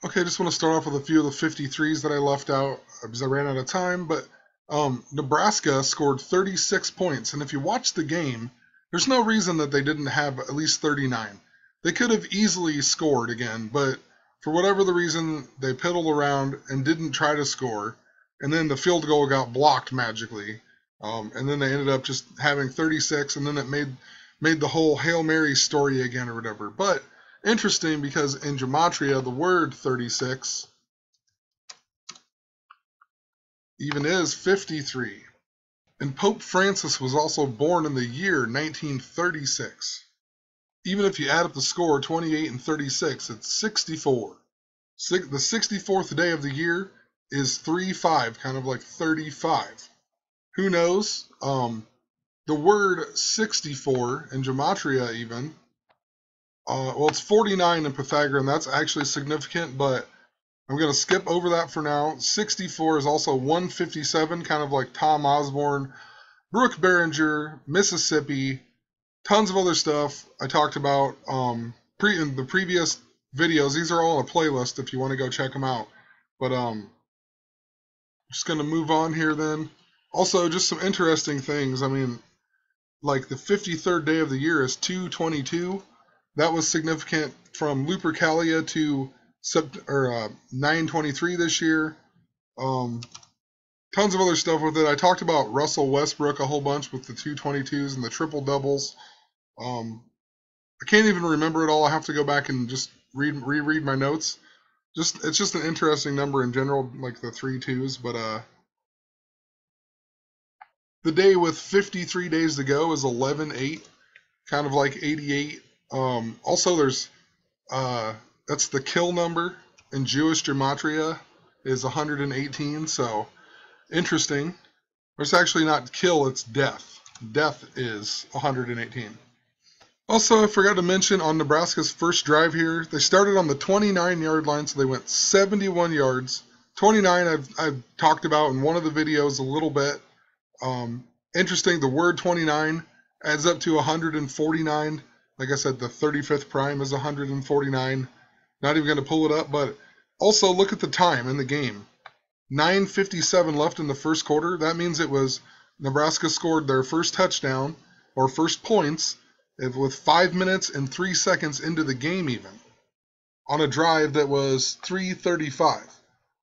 Okay, I just want to start off with a few of the 53s that I left out because I ran out of time. But Nebraska scored 36 points, and if you watch the game, there's no reason that they didn't have at least 39. They could have easily scored again, but for whatever the reason, they piddled around and didn't try to score, and then the field goal got blocked magically, and then they ended up just having 36, and then it made the whole Hail Mary story again or whatever. But interesting because in gematria, the word 36 even is 53. And Pope Francis was also born in the year 1936. Even if you add up the score, 28 and 36, it's 64. The 64th day of the year is 3-5, kind of like 35. Who knows? The word 64 in gematria even, well, it's 49 in Pythagorean. That's actually significant, but I'm going to skip over that for now. 64 is also 157, kind of like Tom Osborne, Brooke Behringer, Mississippi, tons of other stuff I talked about in the previous videos. These are all on a playlist if you want to go check them out. But just going to move on here then. Also, just some interesting things. I mean, like the 53rd day of the year is 2/22. That was significant from Lupercalia to 9/23 this year. Tons of other stuff with it. I talked about Russell Westbrook a whole bunch with the 2/22s and the triple doubles. I can't even remember it all. I have to go back and just reread my notes. It's just an interesting number in general, like the 3 2s. But the day with 53 days to go is 11/8, kind of like 88. Also, there's that's the kill number in Jewish gematria is 118. So interesting. It's actually not kill, it's death. Death is 118. Also, I forgot to mention on Nebraska's first drive here, they started on the 29-yard line, so they went 71 yards. 29 I've talked about in one of the videos a little bit. Interesting, the word 29 adds up to 149. Like I said, the 35th prime is 149. Not even going to pull it up, but also look at the time in the game. 9:57 left in the first quarter. That means it was Nebraska scored their first touchdown or first points with 5 minutes and 3 seconds into the game even on a drive that was 3:35.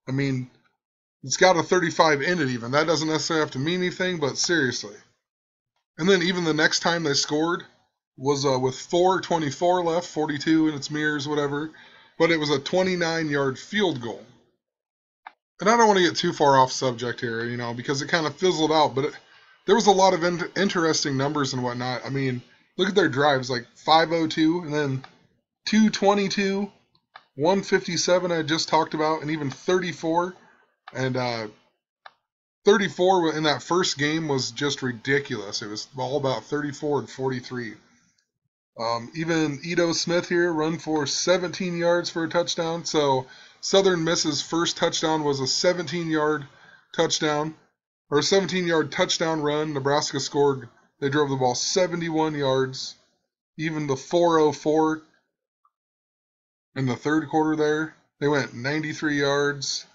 I mean, it's got a 35 in it even. That doesn't necessarily have to mean anything, but seriously. And then even the next time they scored was with 4:24 left, 42 in its mirrors, whatever. But it was a 29-yard field goal. And I don't want to get too far off subject here, because it kind of fizzled out. But there was a lot of interesting numbers and whatnot. I mean, look at their drives, like 5:02 and then 2:22, 157 I just talked about, and even 34. And 34 in that first game was just ridiculous. It was all about 34 and 43. Even Edo Smith here run for 17 yards for a touchdown. So Southern Miss's first touchdown was a 17-yard touchdown, or a 17-yard touchdown run. Nebraska scored. They drove the ball 71 yards. Even the 4:04 in the third quarter there, they went 93 yards.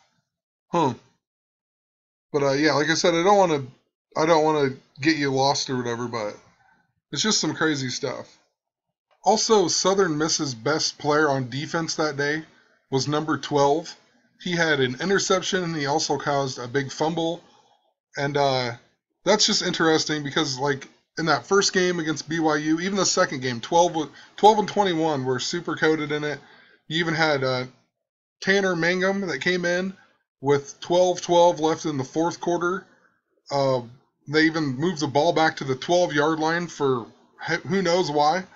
But yeah, like I said, I don't want to get you lost or whatever, but it's just some crazy stuff. Also, Southern Miss's best player on defense that day was number 12. He had an interception and he also caused a big fumble. And that's just interesting because, like, in that first game against BYU, even the second game, 12 and 21 were super coded in it. You even had Tanner Mangum that came in with 12-12 left in the fourth quarter. They even moved the ball back to the 12-yard line for who knows why.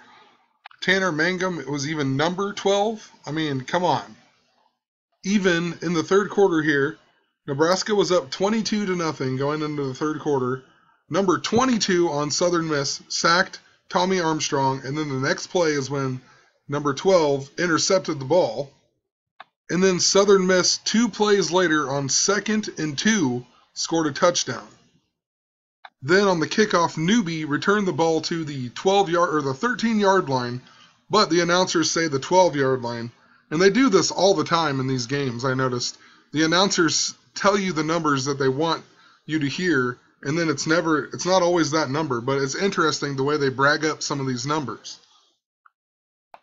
Tanner Mangum was even number 12. I mean, come on. Even in the third quarter here, Nebraska was up 22-0 going into the third quarter. Number 22 on Southern Miss sacked Tommy Armstrong, and then the next play is when number 12 intercepted the ball. And then Southern Miss 2 plays later on 2nd and 2 scored a touchdown. Then on the kickoff, Newby returned the ball to the 12-yard or the 13-yard line, but the announcers say the 12-yard line. And they do this all the time in these games, I noticed. The announcers tell you the numbers that they want you to hear, and then it's not always that number, but it's interesting the way they brag up some of these numbers.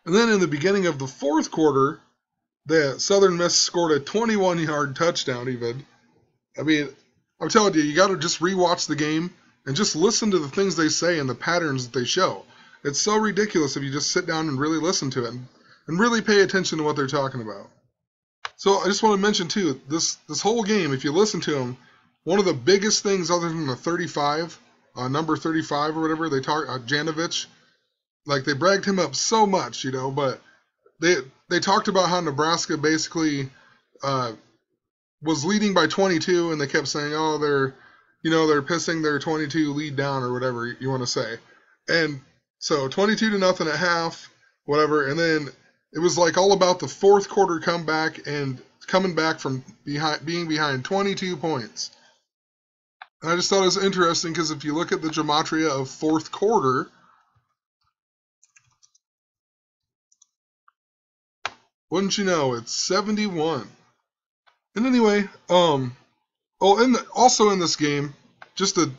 And then in the beginning of the fourth quarter, the Southern Miss scored a 21-yard touchdown even. I mean, I'm telling you, you got to just rewatch the game and just listen to the things they say and the patterns that they show. It's so ridiculous if you just sit down and really listen to it and really pay attention to what they're talking about. So I just want to mention, too, this whole game, if you listen to them, one of the biggest things other than the 35, number 35 or whatever, they talk, Janovich, like they bragged him up so much, you know, but they talked about how Nebraska basically was leading by 22, and they kept saying, oh, they're pissing their 22 lead down or whatever you want to say. And so 22-0 at half, whatever, and then it was like all about the fourth quarter comeback and coming back from being behind 22 points. And I just thought it was interesting because if you look at the gematria of fourth quarter, wouldn't you know, it's 71. And anyway, also in this game,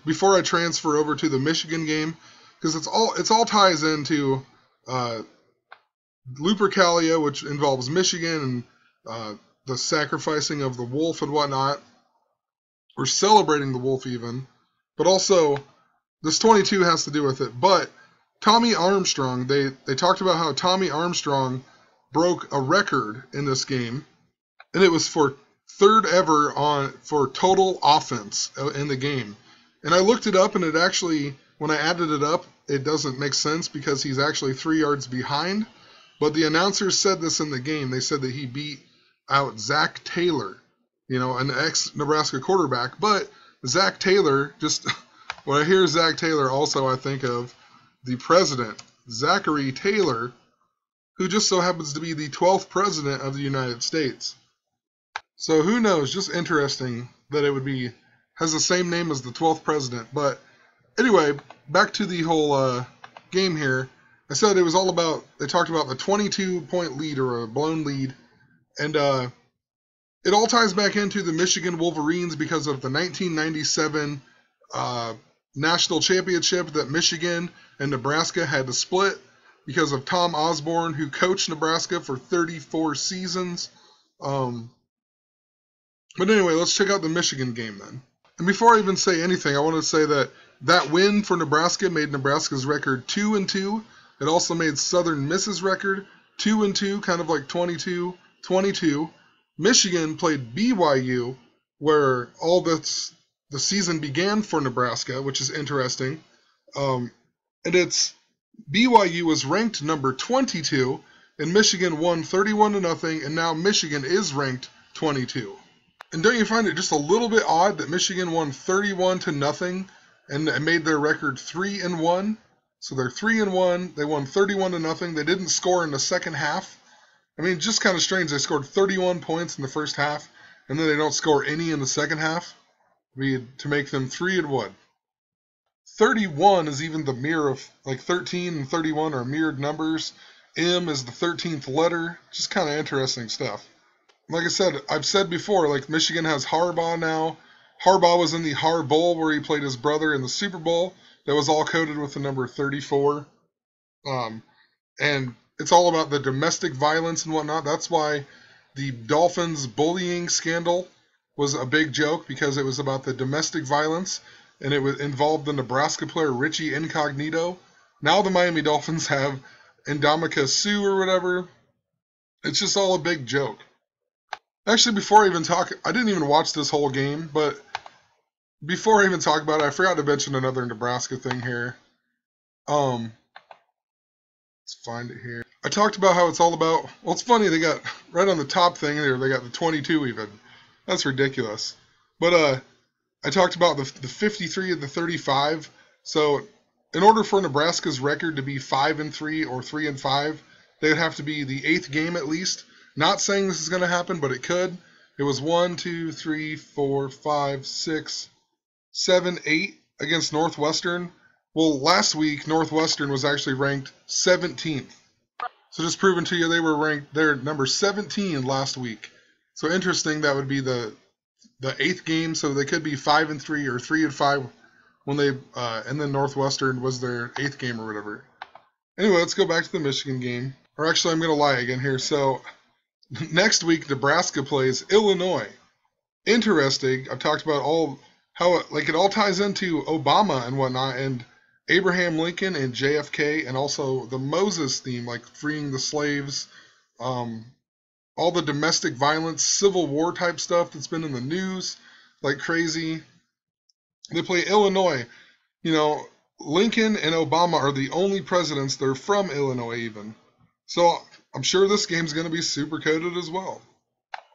before I transfer over to the Michigan game, because it's all ties into Lupercalia, which involves Michigan and the sacrificing of the wolf and whatnot, or celebrating the wolf even, but also this 22 has to do with it. But Tommy Armstrong, they talked about how Tommy Armstrong broke a record in this game, and it was for third ever for total offense in the game. And I looked it up, and it actually, when I added it up, it doesn't make sense because he's actually 3 yards behind. But the announcers said this in the game. They said that he beat out Zach Taylor, you know, an ex-Nebraska quarterback. But Zach Taylor, just when I hear Zach Taylor, also I think of the president, Zachary Taylor, who just so happens to be the 12th president of the United States. So who knows, just interesting that it has the same name as the 12th president. But anyway, back to the whole game here. I said it was all about, they talked about the 22-point lead or a blown lead, and it all ties back into the Michigan Wolverines because of the 1997 national championship that Michigan and Nebraska had to split because of Tom Osborne, who coached Nebraska for 34 seasons. But anyway, let's check out the Michigan game then. And before I even say anything, I want to say that win for Nebraska made Nebraska's record 2-2. It also made Southern Miss's record 2-2, kind of like 22-22. Michigan played BYU, where all the season began for Nebraska, which is interesting. And BYU was ranked number 22, and Michigan won 31-0, and now Michigan is ranked 22. And don't you find it just a little bit odd that Michigan won 31-0 and made their record 3-1? So they're 3-1. They won 31-0. They didn't score in the second half. I mean, just kind of strange. They scored 31 points in the first half, and then they don't score any in the second half. To make them 3-1. 31 is even the mirror of, like, 13 and 31 are mirrored numbers. M is the 13th letter. Just kind of interesting stuff. Like I said, I've said before, like, Michigan has Harbaugh now. Harbaugh was in the Har Bowl where he played his brother in the Super Bowl. That was all coded with the number 34. And it's all about the domestic violence and whatnot. That's why the Dolphins bullying scandal was a big joke, because it was about the domestic violence, and it involved the Nebraska player Richie Incognito. Now the Miami Dolphins have Ndamukong Suh or whatever. It's just all a big joke. Actually, before I even talk, I didn't even watch this whole game, but before I even talk about it, I forgot to mention another Nebraska thing here. Let's find it here. I talked about how it's all about, well, it's funny, they got, right on the top thing here, they got the 22 even. That's ridiculous. But I talked about the 53 and the 35. So in order for Nebraska's record to be 5-3 or 3-5, they would have to be the 8th game at least. Not saying this is going to happen, but it could. It was 1, 2, 3, 4, 5, 6, 7, 8 against Northwestern. Well, last week, Northwestern was actually ranked 17th. So just proving to you they were ranked, they're number 17 last week. So interesting, that would be the 8th game, so they could be 5-3 or 3-5 when they and then Northwestern was their 8th game or whatever. Anyway, let's go back to the Michigan game. Or actually, I'm going to lie again here. So next week, Nebraska plays Illinois. Interesting. I've talked about how it all ties into Obama and whatnot, and Abraham Lincoln and JFK, and also the Moses theme, like freeing the slaves, all the domestic violence, Civil War type stuff that's been in the news like crazy. They play Illinois. You know, Lincoln and Obama are the only presidents that are from Illinois even. So I'm sure this game's going to be super coded as well.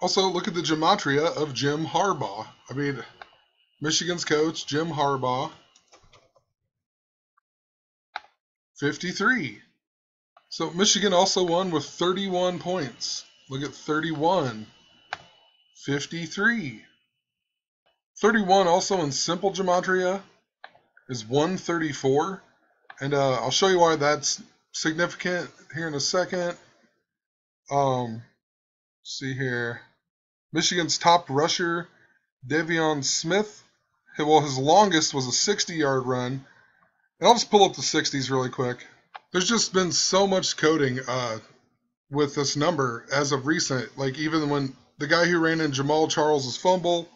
Also, look at the gematria of Jim Harbaugh. I mean, Michigan's coach, Jim Harbaugh. 53. So Michigan also won with 31 points. Look at 31. 53. 31 also in simple gematria is 134. And I'll show you why that's significant here in a second. See here. Michigan's top rusher, De'Veon Smith. Well, his longest was a 60-yard run. And I'll just pull up the 60s really quick. There's just been so much coding with this number as of recent. Like even when the guy who ran in Jamal Charles' fumble,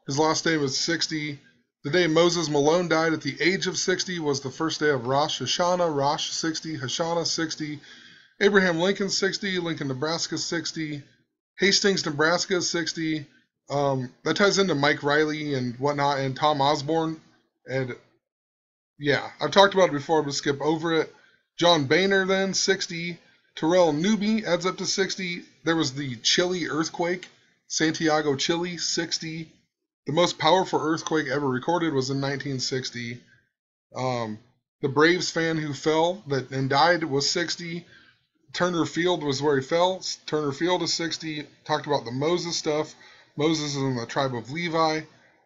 his last name is 60. The day Moses Malone died at the age of 60 was the first day of Rosh Hashanah. Rosh 60, Hashanah 60. Abraham Lincoln 60, Lincoln, Nebraska 60. Hastings, Nebraska 60. That ties into Mike Riley and whatnot and Tom Osborne. And yeah, I've talked about it before, but skip over it. John Boehner then 60. Terrell Newby adds up to 60. There was the Chile earthquake, Santiago, Chile, 60. The most powerful earthquake ever recorded was in 1960. The Braves fan who fell and died was 60. Turner Field was where he fell. Turner Field is 60. Talked about the Moses stuff. Moses is in the tribe of Levi.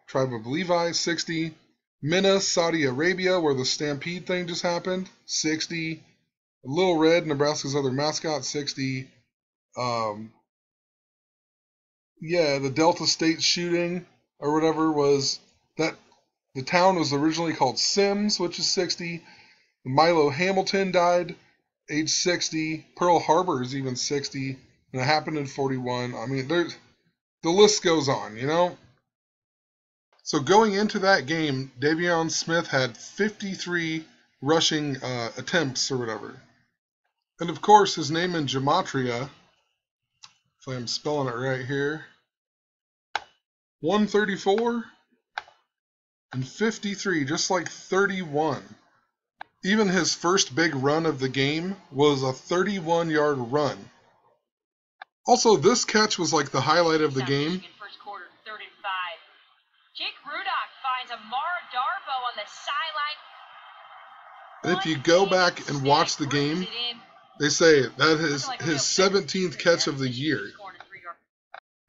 Tribe of Levi, 60. Mina, Saudi Arabia, where the Stampede thing just happened, 60. Little Red, Nebraska's other mascot, 60. The Delta State shooting or whatever was that. The town was originally called Sims, which is 60. Milo Hamilton died, age 60. Pearl Harbor is even 60, and it happened in 41. I mean, the list goes on, you know? So going into that game, De'Veon Smith had 53 rushing attempts or whatever. And of course, his name in gematria, if I'm spelling it right here, 134 and 53, just like 31. Even his first big run of the game was a 31-yard run. Also, this catch was like the highlight of the game. First quarter, 3rd and 5. Jake Rudock finds Amara Darbo on the sideline. And if you go back and watch the game, they say that is his 17th catch of the year.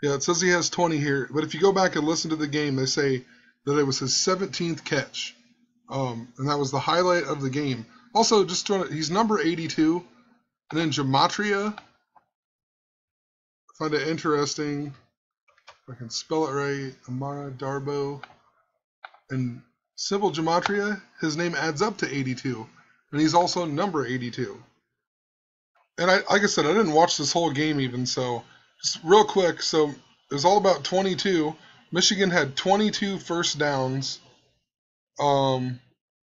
Yeah, it says he has 20 here, but if you go back and listen to the game, they say that it was his 17th catch. And that was the highlight of the game. Also, he's number 82. And then gematria, I find it interesting. If I can spell it right, Amara Darbo. And simple gematria, his name adds up to 82. And he's also number 82. And like I said, I didn't watch this whole game even, so just real quick. So it was all about 22. Michigan had 22 first downs.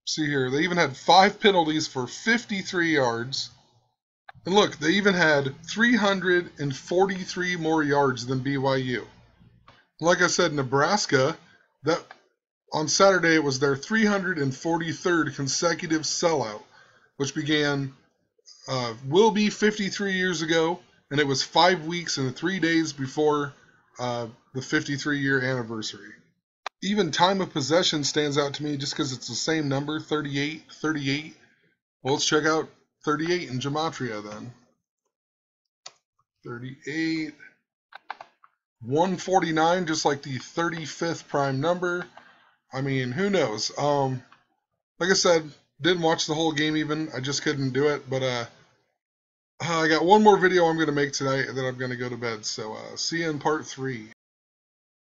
See here, they even had 5 penalties for 53 yards. And look, they even had 343 more yards than BYU. Like I said, Nebraska, that on Saturday it was their 343rd consecutive sellout, which will be 53 years ago, and it was 5 weeks and 3 days before the 53-year anniversary. Even time of possession stands out to me just because it's the same number, 38. Well, let's check out 38 in gematria then. 38. 149, just like the 35th prime number. I mean, who knows? Like I said, didn't watch the whole game even. I just couldn't do it. But I got one more video I'm going to make tonight, and then I'm going to go to bed. So see you in part 3.